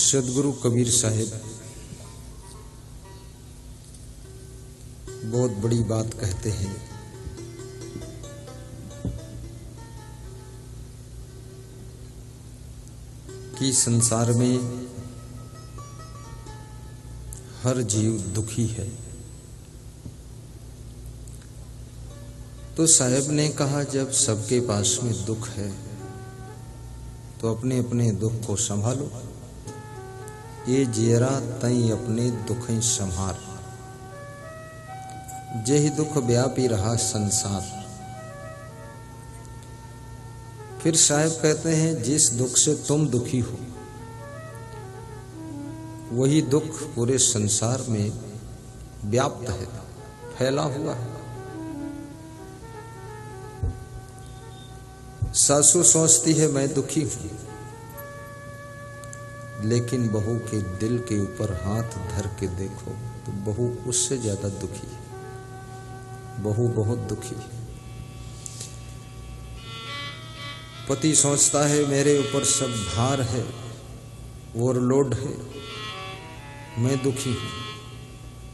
सदगुरु कबीर साहिब बहुत बड़ी बात कहते हैं कि संसार में हर जीव दुखी है। तो साहब ने कहा, जब सबके पास में दुख है तो अपने अपने दुख को संभालो। ये जेरा तई अपने दुखें संभार, जेहि दुख व्यापी रहा संसार। फिर साहब कहते हैं, जिस दुख से तुम दुखी हो वही दुख पूरे संसार में व्याप्त है, फैला हुआ है। सासू सोचती है मैं दुखी हूं, लेकिन बहू के दिल के ऊपर हाथ धर के देखो तो बहू उससे ज्यादा दुखी है। बहू बहुत दुखी है। पति सोचता है मेरे ऊपर सब भार है, ओवरलोड है, मैं दुखी हूं।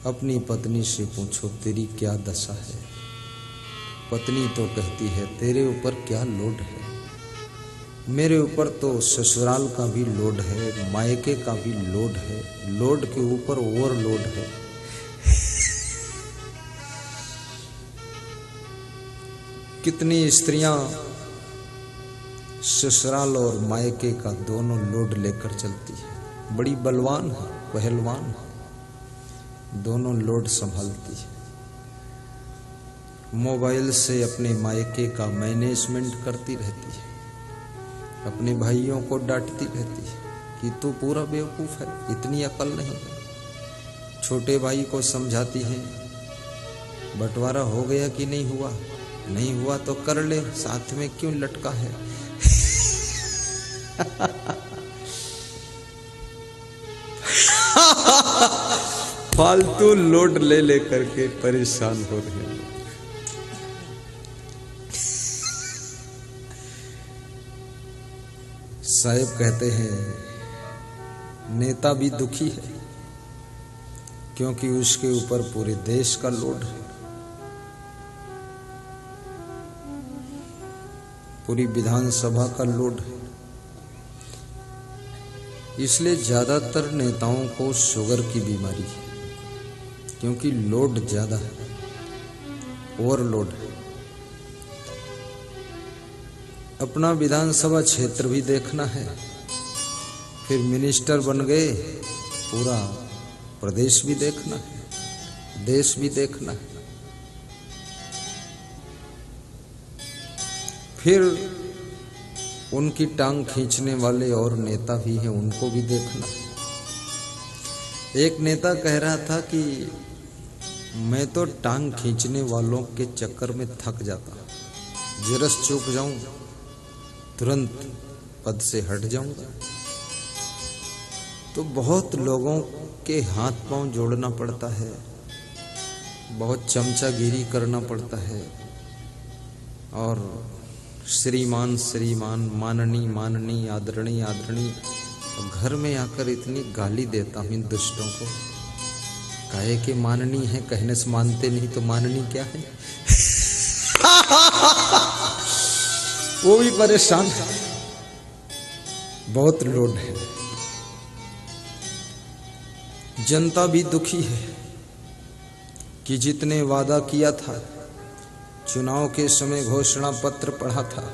अपनी पत्नी से पूछो तेरी क्या दशा है। पत्नी तो कहती है तेरे ऊपर क्या लोड है। मेरे ऊपर तो ससुराल का भी लोड है, मायके का भी लोड है, लोड के ऊपर ओवरलोड है। कितनी स्त्रियां ससुराल और मायके का दोनों लोड लेकर चलती है, बड़ी बलवान है, पहलवान है, दोनों लोड संभालती है। मोबाइल से अपने मायके का मैनेजमेंट करती रहती है, अपने भाइयों को डांटती रहती है कि तू पूरा बेवकूफ है, इतनी अकल नहीं है। छोटे भाई को समझाती है बंटवारा हो गया कि नहीं हुआ, नहीं हुआ तो कर ले, साथ में क्यों लटका है। फालतू लोड ले लेकर के परेशान हो रहे हैं। साहब कहते हैं नेता भी दुखी है क्योंकि उसके ऊपर पूरे देश का लोड है, पूरी विधानसभा का लोड है। इसलिए ज्यादातर नेताओं को शुगर की बीमारी है, क्योंकि लोड ज्यादा है, ओवरलोड है। अपना विधानसभा क्षेत्र भी देखना है, फिर मिनिस्टर बन गए, पूरा प्रदेश भी देखना है, देश भी देखना है। फिर उनकी टांग खींचने वाले और नेता भी हैं, उनको भी देखना है। एक नेता कह रहा था कि मैं तो टांग खींचने वालों के चक्कर में थक जाता, जरस चूक जाऊं तुरंत पद से हट जाऊंगा। तो बहुत लोगों के हाथ पांव जोड़ना पड़ता है, बहुत चमचागिरी करना पड़ता है, और श्रीमान श्रीमान, माननी माननी, आदरणी आदरणी, घर में आकर इतनी गाली देता हूं इन दुष्टों को। काहे कि माननी है, कहने से मानते नहीं तो माननी क्या है। वो भी परेशान है, बहुत लोड है। जनता भी दुखी है कि जितने वादा किया था, चुनाव के समय घोषणा पत्र पढ़ा था,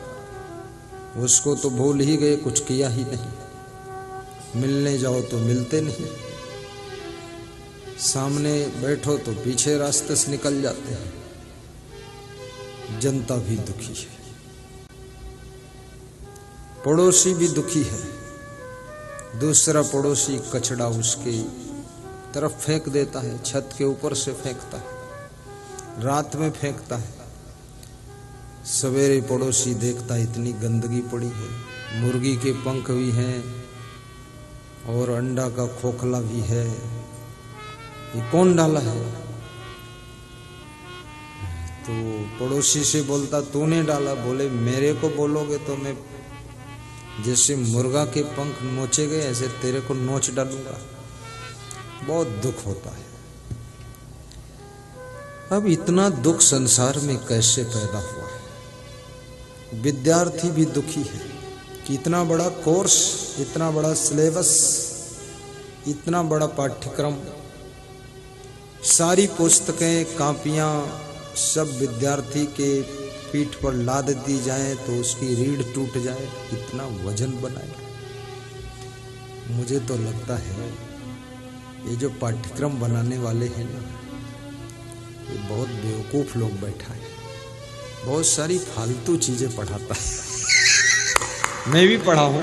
उसको तो भूल ही गए, कुछ किया ही नहीं। मिलने जाओ तो मिलते नहीं, सामने बैठो तो पीछे रास्ते से निकल जाते हैं। जनता भी दुखी है, पड़ोसी भी दुखी है। दूसरा पड़ोसी कचड़ा उसके तरफ फेंक देता है, छत के ऊपर से फेंकता है, रात में फेंकता है। सवेरे पड़ोसी देखता इतनी गंदगी पड़ी है, मुर्गी के पंख भी हैं और अंडा का खोखला भी है, ये कौन डाला है। तो पड़ोसी से बोलता तूने डाला। बोले मेरे को बोलोगे तो मैं जैसे मुर्गा के पंख नोचे गए ऐसे तेरे को नोच डालूंगा। बहुत दुख होता है। अब इतना दुख संसार में कैसे पैदा हुआ है? विद्यार्थी भी दुखी है कि इतना बड़ा कोर्स, इतना बड़ा सिलेबस, इतना बड़ा पाठ्यक्रम, सारी पुस्तकें, कापियां सब विद्यार्थी के पीठ पर लाद दी जाए तो उसकी रीढ़ टूट जाए, इतना वजन बनाए। मुझे तो लगता है ये जो पाठ्यक्रम बनाने वाले हैं ना, ये बहुत बेवकूफ लोग बैठा है, बहुत सारी फालतू चीजें पढ़ाता है। मैं भी पढ़ा हूं,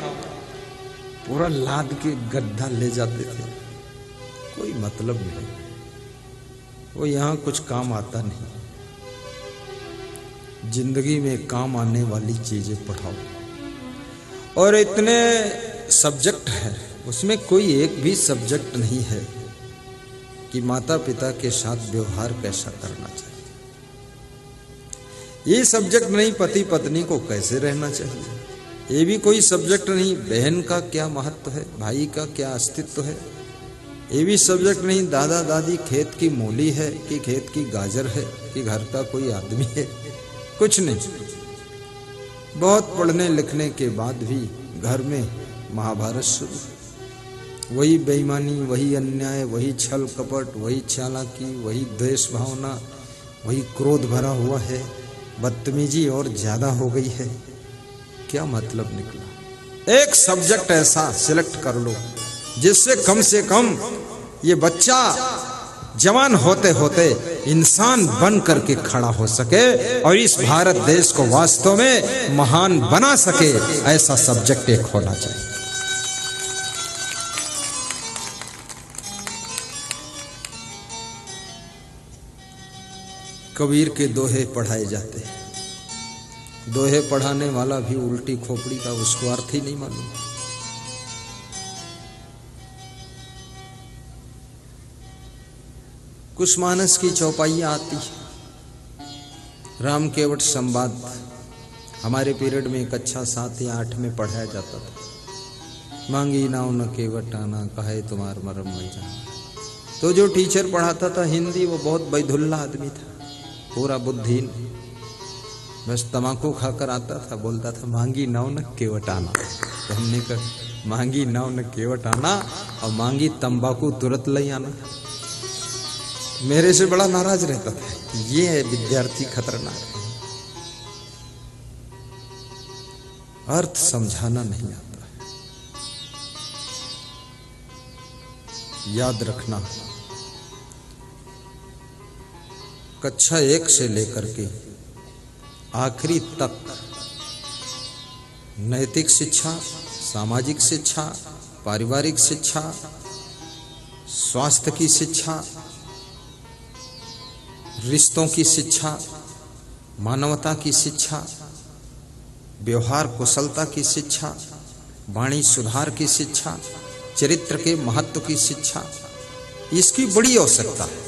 पूरा लाद के गड्ढा ले जाते थे, कोई मतलब नहीं, वो यहाँ कुछ काम आता नहीं। जिंदगी में काम आने वाली चीजें पढ़ाओ। और इतने सब्जेक्ट है, उसमें कोई एक भी सब्जेक्ट नहीं है कि माता पिता के साथ व्यवहार कैसा करना चाहिए। ये सब्जेक्ट नहीं पति पत्नी को कैसे रहना चाहिए, ये भी कोई सब्जेक्ट नहीं बहन का क्या महत्व है, भाई का क्या अस्तित्व है, ये भी सब्जेक्ट नहीं दादा दादी खेत की मूली है कि खेत की गाजर है कि घर का कोई आदमी है, कुछ नहीं। बहुत पढ़ने लिखने के बाद भी घर में महाभारत शुरू, वही बेईमानी, वही अन्याय, वही छल कपट, वही चालाकी, वही द्वेष भावना, वही क्रोध भरा हुआ है, बदतमीजी और ज्यादा हो गई है। क्या मतलब निकला? एक सब्जेक्ट ऐसा सिलेक्ट कर लो जिससे कम ये बच्चा जवान होते होते इंसान बन करके खड़ा हो सके और इस भारत देश को वास्तव में महान बना सके। ऐसा सब्जेक्ट एक होना चाहिए। कबीर के दोहे पढ़ाए जाते हैं, दोहे पढ़ाने वाला भी उल्टी खोपड़ी का, उसको अर्थ ही नहीं मालूम। कुसमानस की चौपाइयाँ आती, राम केवट संवाद हमारे पीरियड में कक्षा 7 या 8 में पढ़ाया जाता था। मांगी नाव न केवट आना, कहे तुम्हार मरम नहीं जाना। तो जो टीचर पढ़ाता था हिंदी, वो बहुत बैधुल्ला आदमी था, पूरा बुद्धिहीन, बस तमाकू खाकर आता था, बोलता था मांगी नाव न केवट आना। तो हमने कहा मांगी नाव न केवट आना और मांगी तंबाकू तुरंत ले आना। मेरे से बड़ा नाराज रहता था। ये है विद्यार्थी खतरनाक है, अर्थ समझाना नहीं आता है। याद रखना, कक्षा 1 से लेकर के आखिरी तक नैतिक शिक्षा, सामाजिक शिक्षा, पारिवारिक शिक्षा, स्वास्थ्य की शिक्षा, रिश्तों की शिक्षा, मानवता की शिक्षा, व्यवहार कुशलता की शिक्षा, वाणी सुधार की शिक्षा, चरित्र के महत्व की शिक्षा, इसकी बड़ी आवश्यकता है।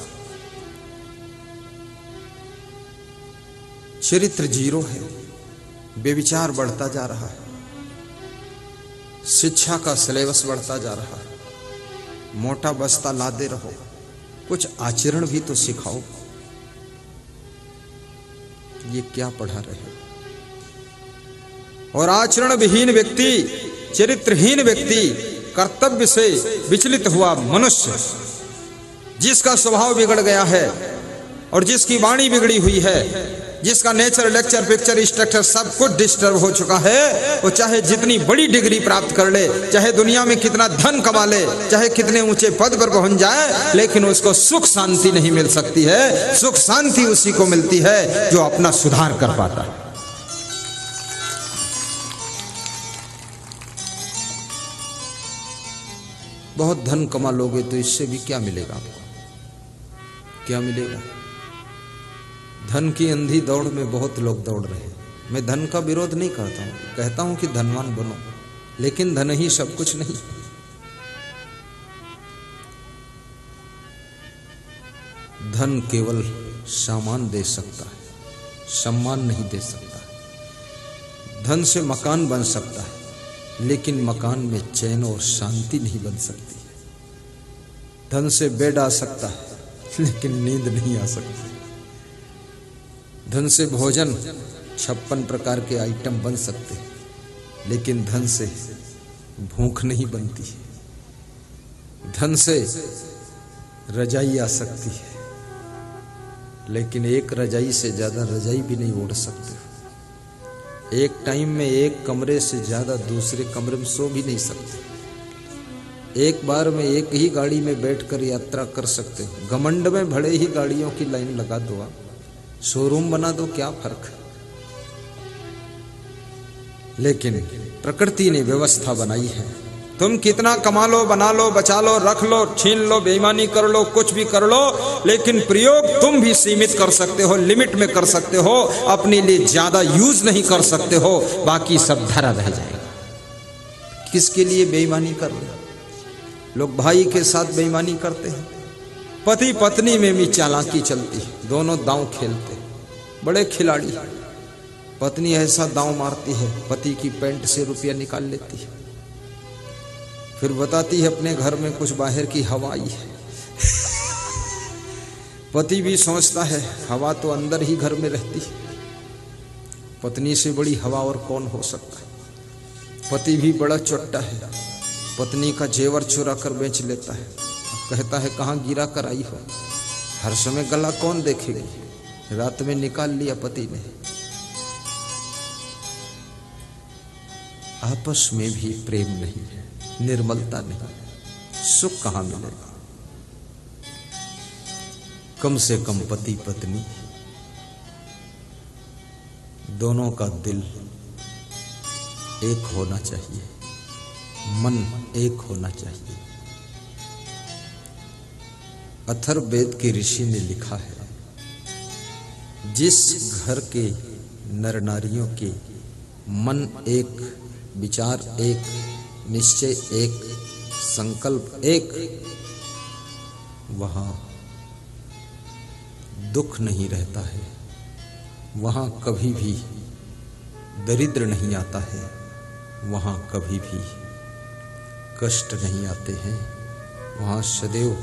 चरित्र जीरो है, बेविचार बढ़ता जा रहा है, शिक्षा का सिलेबस बढ़ता जा रहा है, मोटा बस्ता लादे रहो, कुछ आचरण भी तो सिखाओ। ये क्या पढ़ा रहे हो? और आचरण विहीन व्यक्ति, चरित्रहीन व्यक्ति, कर्तव्य से विचलित हुआ मनुष्य, जिसका स्वभाव बिगड़ गया है और जिसकी वाणी बिगड़ी हुई है, जिसका नेचर, लेक्चर, पिक्चर, स्ट्रक्चर सब कुछ डिस्टर्ब हो चुका है, वो चाहे जितनी बड़ी डिग्री प्राप्त कर ले, चाहे दुनिया में कितना धन कमा ले, चाहे कितने ऊंचे पद पर पहुंच जाए, लेकिन उसको सुख शांति नहीं मिल सकती है। सुख शांति उसी को मिलती है जो अपना सुधार कर पाता है। बहुत धन कमा लोगे तो इससे भी क्या मिलेगा आपको? क्या मिलेगा? धन की अंधी दौड़ में बहुत लोग दौड़ रहे हैं। मैं धन का विरोध नहीं करता हूं, कहता हूं कि धनवान बनो, लेकिन धन ही सब कुछ नहीं। धन केवल सामान दे सकता है, सम्मान नहीं दे सकता। धन से मकान बन सकता है, लेकिन मकान में चैन और शांति नहीं बन सकती। धन से बेड आ सकता है लेकिन नींद नहीं आ सकती। धन से भोजन 56 प्रकार के आइटम बन सकते हैं, लेकिन धन से भूख नहीं बनती। धन से रजाई आ सकती है, लेकिन एक रजाई से ज्यादा रजाई भी नहीं ओढ़ सकते। एक टाइम में एक कमरे से ज्यादा दूसरे कमरे में सो भी नहीं सकते। एक बार में एक ही गाड़ी में बैठकर यात्रा कर सकते हो। घमंड में भले ही गाड़ियों की लाइन लगा दो, आप शोरूम बना दो, क्या फर्क है। लेकिन प्रकृति ने व्यवस्था बनाई है। तुम कितना कमा लो, बना लो, बचा लो, रख लो, छीन लो, बेईमानी कर लो, कुछ भी कर लो, लेकिन प्रयोग तुम भी सीमित कर सकते हो, लिमिट में कर सकते हो। अपने लिए ज्यादा यूज नहीं कर सकते हो, बाकी सब धरा रह जाएगा। किसके लिए बेईमानी कर रहे? लोग भाई के साथ बेईमानी करते हैं। पति पत्नी में भी चालाकी चलती है, दोनों दांव खेलते हैं, बड़े खिलाड़ी। पत्नी ऐसा दांव मारती है, पति की पैंट से रुपया निकाल लेती है, फिर बताती है अपने घर में कुछ बाहर की हवा आई है। पति भी सोचता है हवा तो अंदर ही घर में रहती है, पत्नी से बड़ी हवा और कौन हो सकता है। पति भी बड़ा चोट्टा है, पत्नी का जेवर चुरा कर बेच लेता है। कहता है कहाँ गिरा कर आई हो, हर समय गला कौन देखेगी, रात में निकाल लिया पति ने। आपस में भी प्रेम नहीं है, निर्मलता नहीं, सुख कहाँ मिलेगा। कम से कम पति पत्नी दोनों का दिल एक होना चाहिए, मन एक होना चाहिए। अथर्ववेद के ऋषि ने लिखा है, जिस घर के नर नारियों के मन एक, विचार एक, निश्चय एक, संकल्प एक, वहां दुख नहीं रहता है, वहां कभी भी दरिद्र नहीं आता है, वहां कभी भी कष्ट नहीं आते हैं, वहां सदैव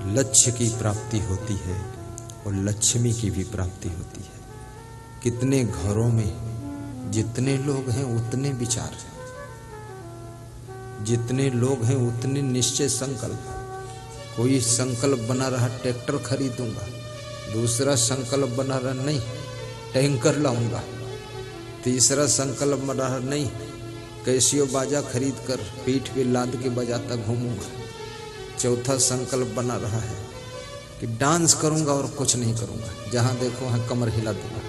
लक्ष्य की प्राप्ति होती है और लक्ष्मी की भी प्राप्ति होती है। कितने घरों में जितने लोग हैं उतने विचार हैं, जितने लोग हैं उतने निश्चय संकल्प। कोई संकल्प बना रहा ट्रैक्टर खरीदूंगा, दूसरा संकल्प बना रहा नहीं टैंकर लाऊंगा, तीसरा संकल्प बना रहा नहीं कैसियो बाजा खरीद कर पीठ पे लाद के बजाता घूमूंगा, चौथा संकल्प बना रहा है कि डांस करूंगा और कुछ नहीं करूंगा, जहां देखो वहां कमर हिला दूंगा,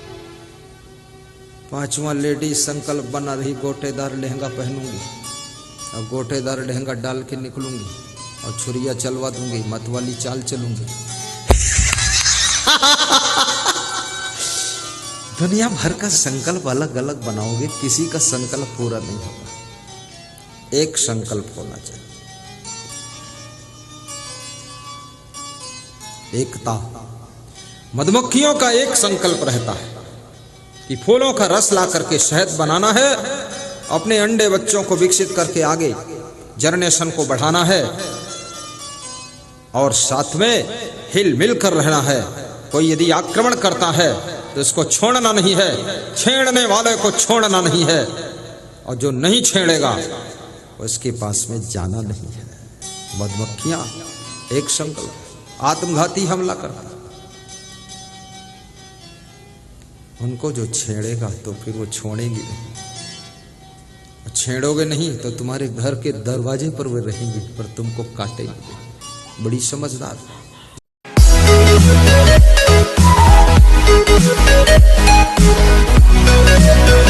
पांचवा लेडीज संकल्प बना रही गोटेदार लहंगा पहनूंगी और गोटेदार लहंगा डाल के निकलूंगी और छुरिया चलवा दूंगी, मतवाली चाल चलूंगी। दुनिया भर का संकल्प अलग अलग बनाओगे, किसी का संकल्प पूरा नहीं होगा। एक संकल्प होना चाहिए, एकता। मधुमक्खियों का एक संकल्प रहता है कि फूलों का रस ला करके शहद बनाना है, अपने अंडे बच्चों को विकसित करके आगे जनरेशन को बढ़ाना है और साथ में हिल मिल कर रहना है। कोई यदि आक्रमण करता है तो इसको छोड़ना नहीं है, छेड़ने वाले को छोड़ना नहीं है, और जो नहीं छेड़ेगा उसके पास में जाना नहीं है। मधुमक्खियां एक संकल्प, आत्मघाती हमला करता, उनको जो छेड़ेगा तो फिर वो छोड़ेंगे नहीं, छेड़ोगे नहीं तो तुम्हारे घर के दरवाजे पर वे रहेंगे पर तुमको काटेंगे। बड़ी समझदार। We'll be right back.